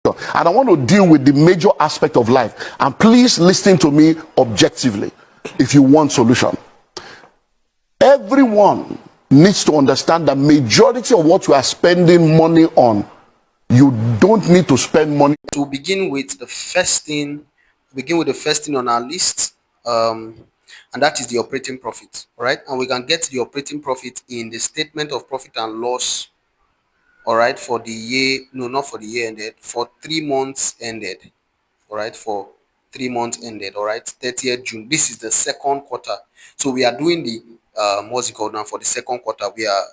And I want to deal with the major aspect of life. And please listen to me objectively if you want solution. Everyone needs to understand that majority of what you are spending money on, you don't need to spend money. To begin with the first thing, on our list, and that is the operating profit. All right, and we can get the operating profit in the statement of profit and loss. All right, for the year, no, not for the year ended, for 3 months ended. All right, for 3 months ended. All right, 30th June. This is the second quarter. So we are doing the what's it called now, for the second quarter. We are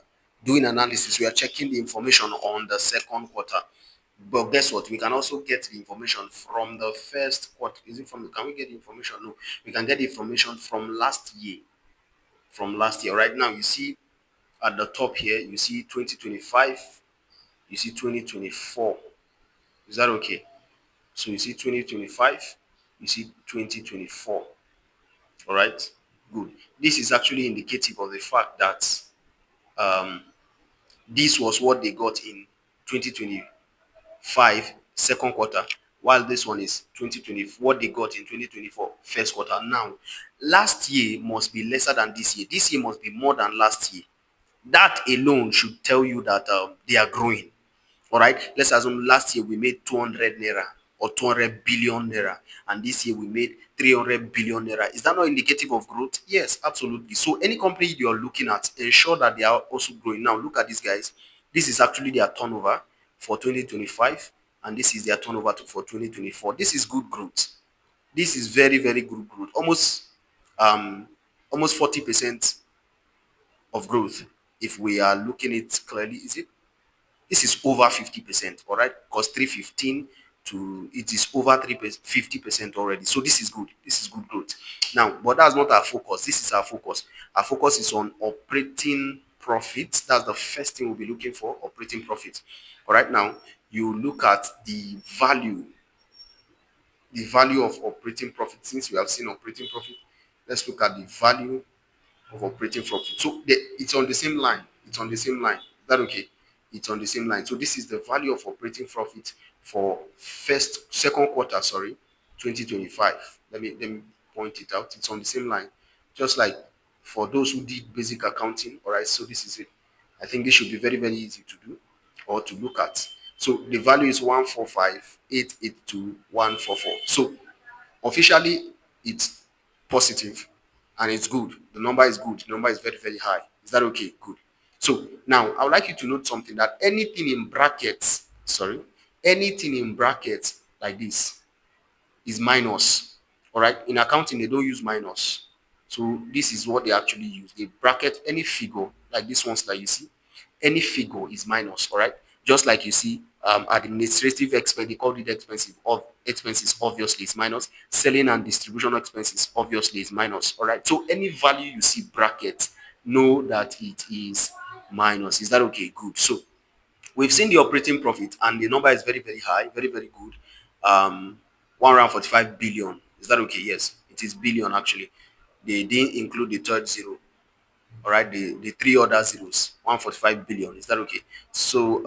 doing analysis. We are checking the information on the second quarter. But guess what? We can also get the information from the first quarter. Is it from? Can we get the information? No, we can get the information from last year. From last year. Right now, you see at the top here, you see 2025. You see 2024. Is that okay? So you see 2025. You see 2024. All right. Good. This is actually indicative of the fact that um, this was what they got in 2025 second quarter, while this one is 2020, what they got in 2024 first quarter. Now, last year must be lesser than this year. This year must be more than last year. That alone should tell you that they are growing. All right. Let's assume last year we made 200 naira or 200 billion naira, and this year we made 300 billion naira. Is that not indicative of growth? Yes, absolutely. So any company you're looking at, ensure that they are also growing. Now look at these guys. This is actually their turnover for 2025, and this is their turnover for 2024. This is good growth. This is very, very good growth. Um almost 40% of growth. If we are looking at it clearly, is it? This is over 50%, all right? Because 315 to it is over 50% already. So this is good. This is good growth. Now, but that's not our focus. This is our focus. Our focus is on operating profits. That's the first thing we'll be looking for, operating profits. All right, now you look at the value of operating profit. Since we have seen operating profit, let's look at the value of operating profit. So it's on the same line. It's on the same line. Is that okay? It's on the same line. So this is the value of operating profit for second quarter, 2025. Let me point it out. It's on the same line. Just like for those who did basic accounting, all right, so this is it. I think this should be very, very easy to do or to look at. So the value is 145,882,144. So officially, it's positive and it's good. The number is good. The number is very, very high. Is that okay? Good. So now I would like you to note something, that anything in brackets like this is minus. All right. In accounting, they don't use minus. So this is what they actually use. They bracket any figure like this ones that you see. Any figure is minus. All right. Just like you see, administrative expense, they call it expensive of expenses, obviously is minus. Selling and distribution expenses, obviously is minus. All right. So any value you see bracket, know that it is minus. Is that okay? Good. So we've seen the operating profit, and the number is very, very high, very, very good. 145 billion. Is that okay? Yes, it is billion actually. They didn't include the third zero. All right, the three other zeros. 145 billion. Is that okay? So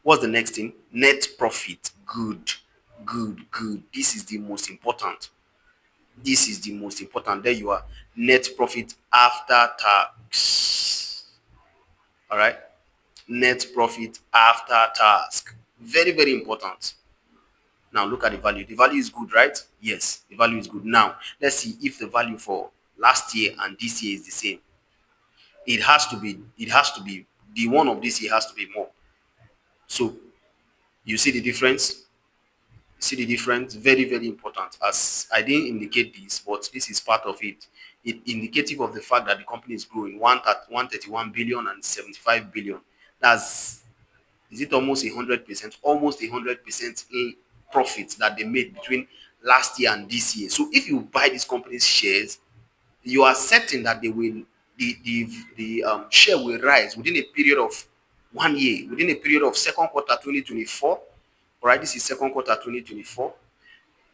what's the next thing? Net profit. Good, good, good. This is the most important. This is the most important. There you are. Net profit after tax. All right. Net profit after tax. Very, very important. Now look at the value. The value is good, right? Yes, the value is good. Now let's see if the value for last year and this year is the same. It has to be the one of this year has to be more. So you see the difference? See the difference? Very, very important. As I didn't indicate this, but this is part of it. It indicative of the fact that the company is growing 131 billion and 75 billion. That's, is it almost 100%? Almost 100% profit that they made between last year and this year. So if you buy this company's shares, you are certain that they will the share will rise within a period of 1 year, within a period of second quarter 2024. All right, this is second quarter 2024.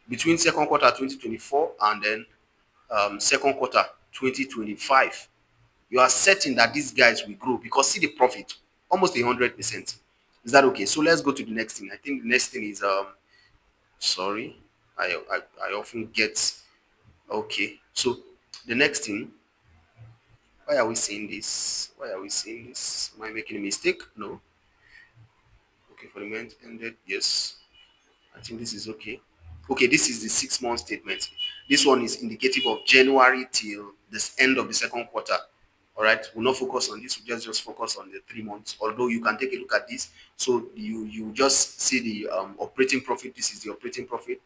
Between second quarter 2024 and then second quarter 2025, you are certain that these guys will grow, because see the profit, almost 100%. Is that okay? So let's go to the next thing. I think the next thing is sorry. I often get okay. So the next thing, why are we seeing this? Why are we seeing this? Am I making a mistake? No. Okay, for the moment ended. Yes. I think this is okay. Okay, this is the 6 month statement. This one is indicative of January till this end of the second quarter. All right, we'll not focus on this. We'll just focus on the 3 months. Although you can take a look at this, so you just see the operating profit. This is the operating profit.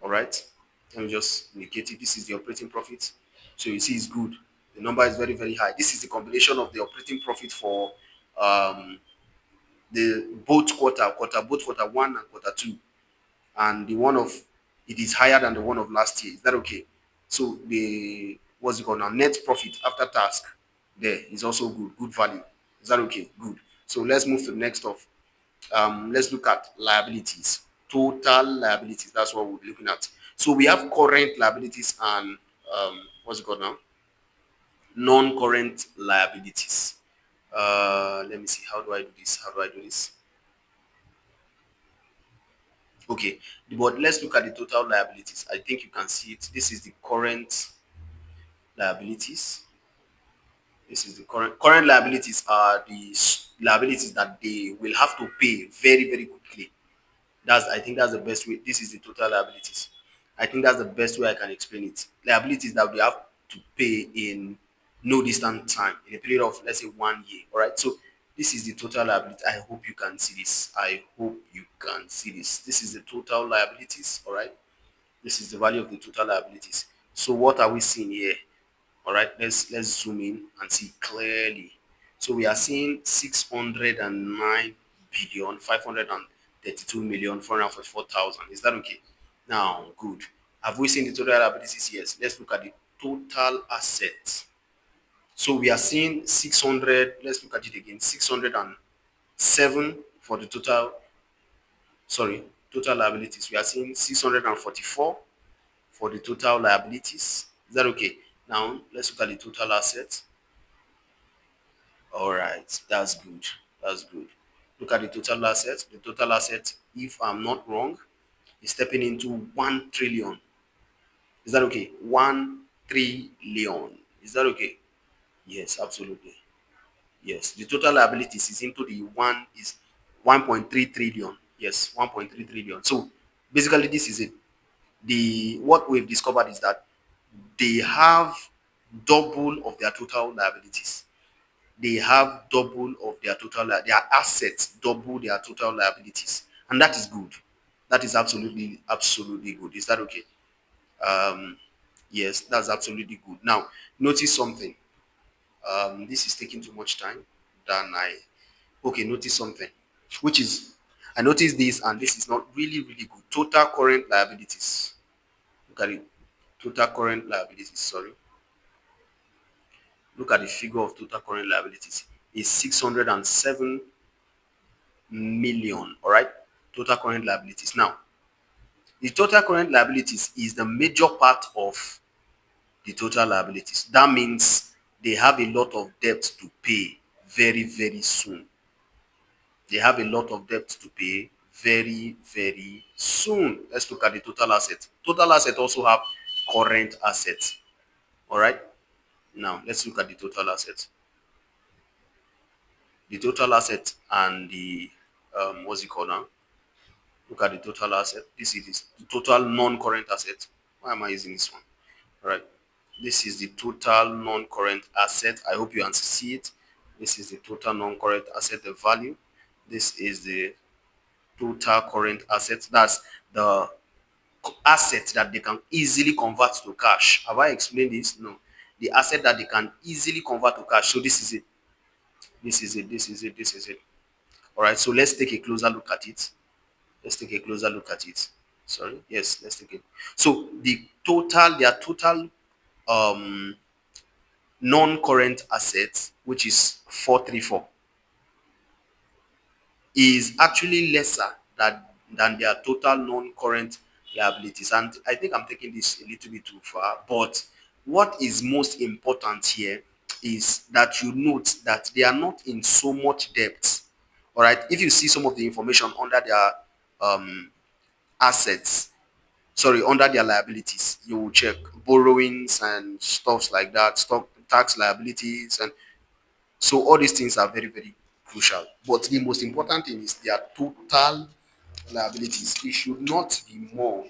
All right, let me just indicate it. This is the operating profit. So you see, it's good. The number is very high. This is the combination of the operating profit for um, the both quarter one and quarter two, and the one of it is higher than the one of last year. Is that okay? So the what's it called now? Net profit after tax there is also good value. Is that okay? Good. So let's move to the next of let's look at liabilities. Total liabilities. That's what we're looking at. So we have current liabilities and what's it called now? Non-current liabilities. Let me see. How do I do this? How do I do this? Okay, but let's look at the total liabilities. I think you can see it. This is the current liabilities. This is the current liabilities are the liabilities that they will have to pay very quickly. That's I think that's the best way. This is the total liabilities. I think that's the best way I can explain it. Liabilities that we have to pay in no distant time, in a period of let's say 1 year. All right. So this is the total liability. I hope you can see this. I hope you can see this. This is the total liabilities. All right. This is the value of the total liabilities. So what are we seeing here? All right, let's zoom in and see clearly. So we are seeing 609,532,444,000. Is that okay? Now, good. Have we seen the total liabilities? Yes. Let's look at the total assets. So we are seeing 600. Let's look at it again. 607 for the total. Sorry, total liabilities. We are seeing 644 for the total liabilities. Is that okay? Now let's look at the total assets. All right, that's good. That's good. Look at the total assets. The total assets, if I'm not wrong, is stepping into 1 trillion. Is that okay? 1 trillion. Is that okay? Yes, absolutely. Yes. The total liabilities is into the one is 1.3 trillion. Yes, 1.3 trillion. So basically, this is it. The what we've discovered is that they have double of their total liabilities. They have double of their total their assets double their total liabilities, and that is good. That is absolutely good. Is that okay? um yes, that's absolutely good. Now notice something. This is taking too much time than I okay, notice something, which is I noticed this, and this is not really good. Total current liabilities. Look at it. Total current liabilities, sorry. Look at the figure of total current liabilities. Is 607 million. All right, total current liabilities. Now the total current liabilities is the major part of the total liabilities. That means they have a lot of debt to pay very soon. They have a lot of debt to pay very soon. Let's look at the total asset. Total asset also have current assets. All right, now let's look at the total assets. The total asset and the what's it called now? Look at the total asset. This is the total non-current asset. Why am I using this one? All right. This is the total non-current asset. I hope you can see it. This is the total non-current asset, the value. This is the total current asset. That's the asset that they can easily convert to cash. Have I explained this? No. The asset that they can easily convert to cash. So this is it. This is it. This is it. This is it. All right. So let's take a closer look at it. Let's take a closer look at it. Sorry. Yes, let's take it. So their total um non-current assets, which is 434, is actually lesser than their total non-current liabilities. And I think I'm taking this a little bit too far. But what is most important here is that you note that they are not in so much debt. All right. If you see some of the information under their assets, sorry, under their liabilities, you will check borrowings and stuffs like that, stock tax liabilities, and so all these things are very, very crucial. But the most important thing is their total liabilities. It should not be more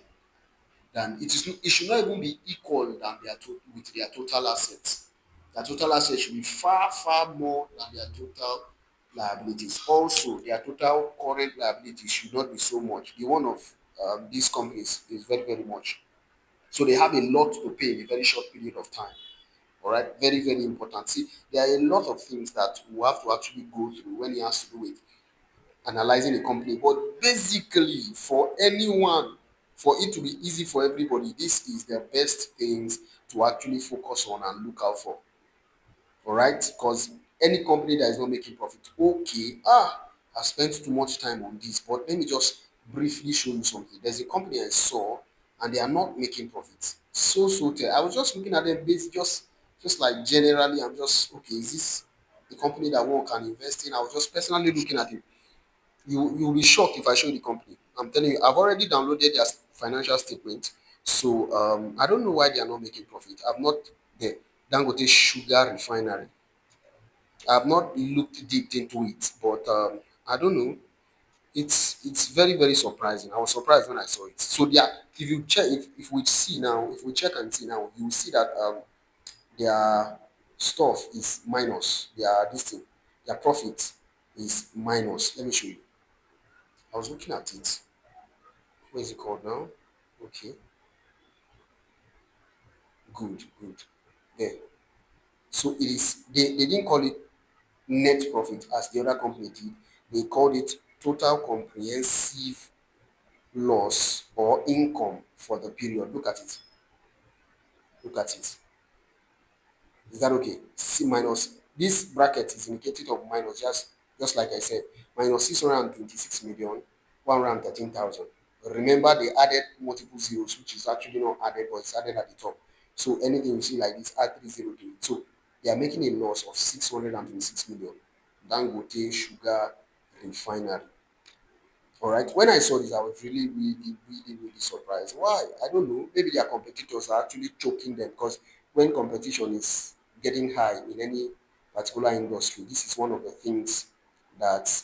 than it should not even be equal than with their total assets. Their total assets should be far, far more than their total liabilities. Also, their total current liabilities should not be so much. The one of these companies is very, very much. So they have a lot to pay in a very short period of time. All right, very, very important. See, there are a lot of things that we have to actually go through when it has to do with analyzing a company. But basically, for anyone, for it to be easy for everybody, this is the best things to actually focus on and look out for. All right, because any company that is not making profit, okay, I spent too much time on this, but let me just briefly show you something. There's a company I saw, and they are not making profits. I was just looking at them based just like generally. I'm just okay. Is this the company that one can invest in? I was just personally looking at it. You'll be shocked if I show you the company. I'm telling you, I've already downloaded their financial statement. So I don't know why they are not making profit. I've not the Dangote Sugar Refinery. I've not looked deep into it, but I don't know. It's very, very surprising. I was surprised when I saw it. So yeah, if you check, if we see now, if we check and see now, you will see that their stuff is minus. Their profit is minus. Let me show you. I was looking at it. What is it called now? Okay, good, good. There. So it is they didn't call it net profit as the other company did. They called it total comprehensive loss or income for the period. Look at it. Look at it. Is that okay? C minus this bracket is indicative of minus, just like I said, minus 626 million 113,000. Remember, they added multiple zeros, which is actually not added, but it's added at the top. So anything you see like this, add 30 to it. So they are making a loss of 626 million. Dangote Sugar Refinery. All right. When I saw this, I was really, really, really, really surprised. Why? I don't know. Maybe their competitors are actually choking them because when competition is getting high in any particular industry, this is one of the things that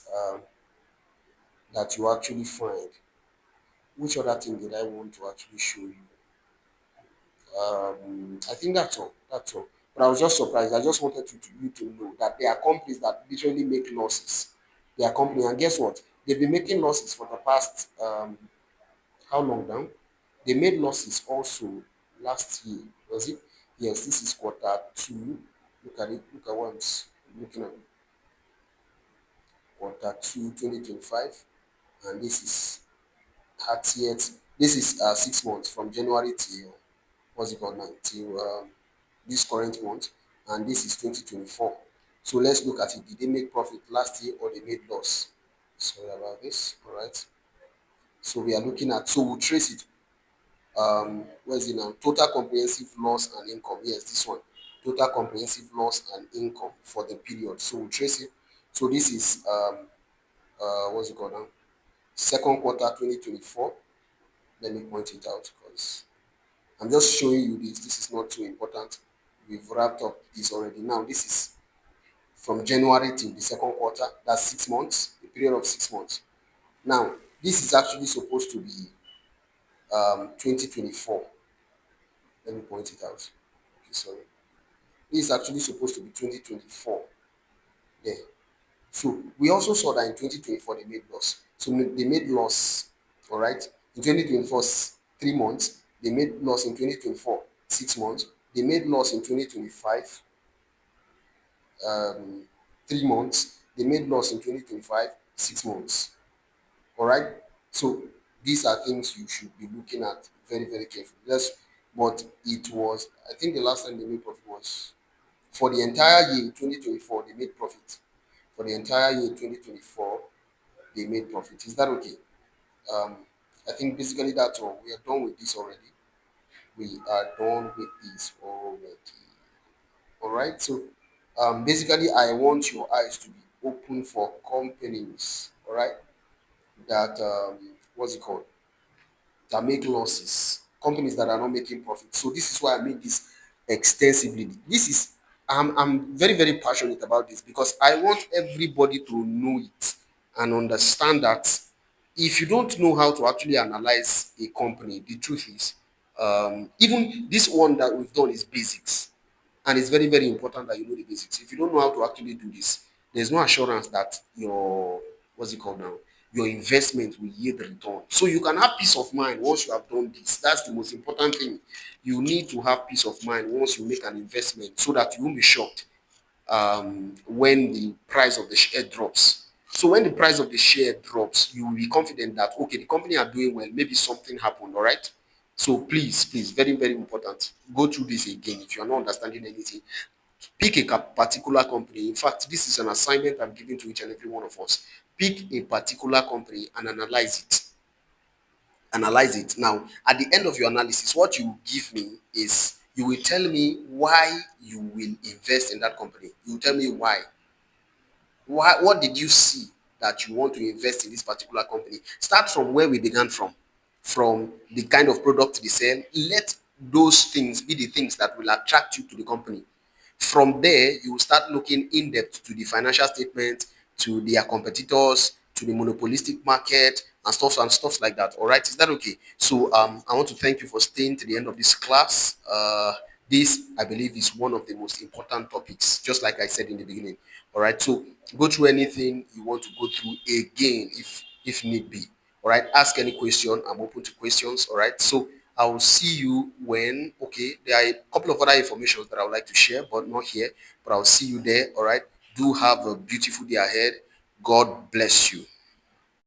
that you actually find. Which other thing did I want to actually show you? I think that's all. That's all. But I was just surprised. I just wanted you to know that there are companies that literally make losses. They are companies, and guess what? They've been making losses for the past how long now? They made losses also last year. Was it? Yes, this is quarter two. Look at it. Look at what looking at. Quarter two, 2025. And this is 30th. This is 6 months from January till, what's it called now? Till this current month. And this is 2024. So let's look at it. Did they make profit last year or they made loss? Sorry about this. All right. So we are looking at, so we'll trace it. Where is it now? Total comprehensive loss and income. Yes, this one. Total comprehensive loss and income for the period. So we'll trace it. So this is what's it called now? Second quarter 2024. Let me point it out because I'm just showing you this. This is not too important. We've wrapped up this already. Now this is from January till the second quarter. That's 6 months, a period of 6 months. Now this is actually supposed to be 2024. Let me point it out. Okay, sorry. This is actually supposed to be 2024 there. So we also saw that in 2024 they made loss. So they made loss, all right, in 2024 3 months. They made loss in 2024 6 months. They made loss in 2025 um, 3 months. They made loss in 2025 6 months. All right. So these are things you should be looking at very, very carefully. Yes, but it was, I think the last time they made profit was for the entire year 2024, they made profit. For the entire year 2024, they made profit. Is that okay? Um, I think basically that's all. We are done with this already. We are done with this already. All right. So basically, I want your eyes to be open for companies, all right, that what's it called? That make losses, companies that are not making profit. So this is why I made this extensively. This is I'm very, very passionate about this because I want everybody to know it and understand that if you don't know how to actually analyze a company, the truth is, even this one that we've done is basics, and it's very, very important that you know the basics. If you don't know how to actually do this, there's no assurance that your what's it called now, your investment will yield the return. So you can have peace of mind once you have done this. That's the most important thing. You need to have peace of mind once you make an investment so that you won't be shocked when the price of the share drops. So when the price of the share drops, you will be confident that okay, the company are doing well. Maybe something happened. All right. So please, please, very, very important. Go through this again if you are not understanding anything. Pick a particular company. In fact, this is an assignment I'm giving to each and every one of us. Pick a particular company and analyze it. Analyze it. Now, at the end of your analysis, what you give me is you will tell me why you will invest in that company. You will tell me why. What did you see that you want to invest in this particular company? Start from where we began from the kind of product they sell. Let those things be the things that will attract you to the company. From there, you will start looking in depth to the financial statement, to their competitors, to the monopolistic market, and stuff like that. All right, is that okay? So I want to thank you for staying to the end of this class. This, I believe, is one of the most important topics, just like I said in the beginning. All right, so go through anything you want to go through again if need be. All right, ask any question. I'm open to questions. All right, so I will see you when, okay, there are a couple of other information that I would like to share, but not here, but I'll see you there. All right, do have a beautiful day ahead. God bless you.